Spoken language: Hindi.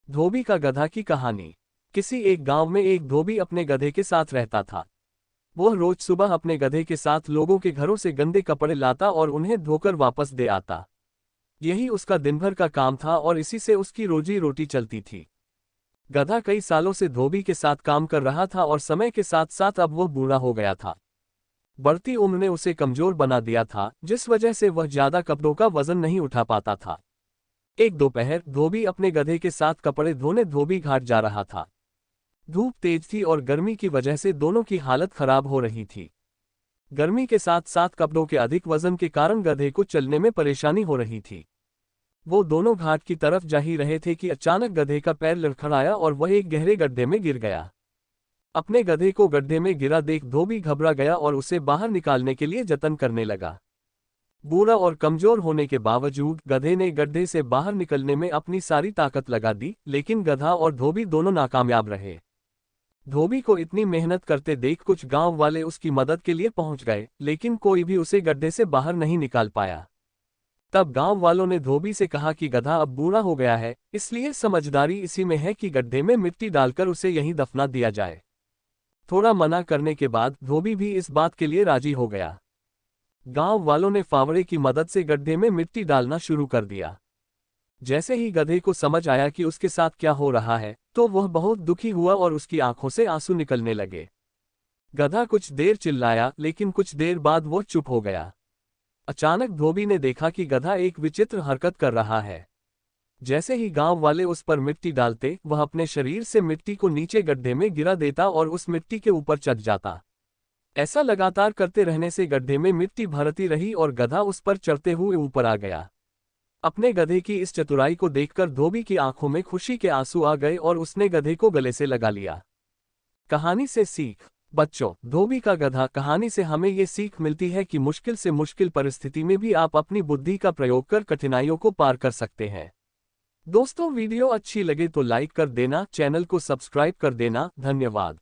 धोबी का गधा की कहानी। किसी एक गांव में एक धोबी अपने गधे के साथ रहता था। वह रोज सुबह अपने गधे के साथ लोगों के घरों से गंदे कपड़े लाता और उन्हें धोकर वापस दे आता। यही उसका दिन भर का काम था और इसी से उसकी रोजी रोटी चलती थी। गधा कई सालों से धोबी के साथ काम कर रहा था और समय के साथ साथ अब वह बूढ़ा हो गया था। बढ़ती उम्र ने उसे कमजोर बना दिया था, जिस वजह से वह ज्यादा कपड़ों का वजन नहीं उठा पाता था। एक दोपहर धोबी अपने गधे के साथ कपड़े धोने धोबी घाट जा रहा था। धूप तेज थी और गर्मी की वजह से दोनों की हालत खराब हो रही थी। गर्मी के साथ साथ कपड़ों के अधिक वजन के कारण गधे को चलने में परेशानी हो रही थी। वो दोनों घाट की तरफ जा ही रहे थे कि अचानक गधे का पैर लड़खड़ाया और वह एक गहरे गड्ढे में गिर गया। अपने गधे को गड्ढे में गिरा देख धोबी घबरा गया और उसे बाहर निकालने के लिए जतन करने लगा। बूढ़ा और कमजोर होने के बावजूद गधे ने गड्ढे से बाहर निकलने में अपनी सारी ताकत लगा दी, लेकिन गधा और धोबी दोनों नाकामयाब रहे। धोबी को इतनी मेहनत करते देख कुछ गांव वाले उसकी मदद के लिए पहुंच गए, लेकिन कोई भी उसे गड्ढे से बाहर नहीं निकाल पाया। तब गांव वालों ने धोबी से कहा कि गधा अब बूढ़ा हो गया है, इसलिए समझदारी इसी में है कि गड्ढे में मिट्टी डालकर उसे यहीं दफना दिया जाए। थोड़ा मना करने के बाद धोबी भी इस बात के लिए राजी हो गया। गांव वालों ने फावड़े की मदद से गड्ढे में मिट्टी डालना शुरू कर दिया। जैसे ही गधे को समझ आया कि उसके साथ क्या हो रहा है, तो वह बहुत दुखी हुआ और उसकी आंखों से आंसू निकलने लगे। गधा कुछ देर चिल्लाया, लेकिन कुछ देर बाद वह चुप हो गया। अचानक धोबी ने देखा कि गधा एक विचित्र हरकत कर रहा है। जैसे ही गांव वाले उस पर मिट्टी डालते, वह अपने शरीर से मिट्टी को नीचे गड्ढे में गिरा देता और उस मिट्टी के ऊपर चढ़ जाता। ऐसा लगातार करते रहने से गड्ढे में मिट्टी भरती रही और गधा उस पर चढ़ते हुए ऊपर आ गया। अपने गधे की इस चतुराई को देखकर धोबी की आंखों में खुशी के आंसू आ गए और उसने गधे को गले से लगा लिया। कहानी से सीख। बच्चों, धोबी का गधा कहानी से हमें ये सीख मिलती है कि मुश्किल से मुश्किल परिस्थिति में भी आप अपनी बुद्धि का प्रयोग कर कठिनाइयों को पार कर सकते हैं। दोस्तों, वीडियो अच्छी लगे तो लाइक कर देना, चैनल को सब्सक्राइब कर देना। धन्यवाद।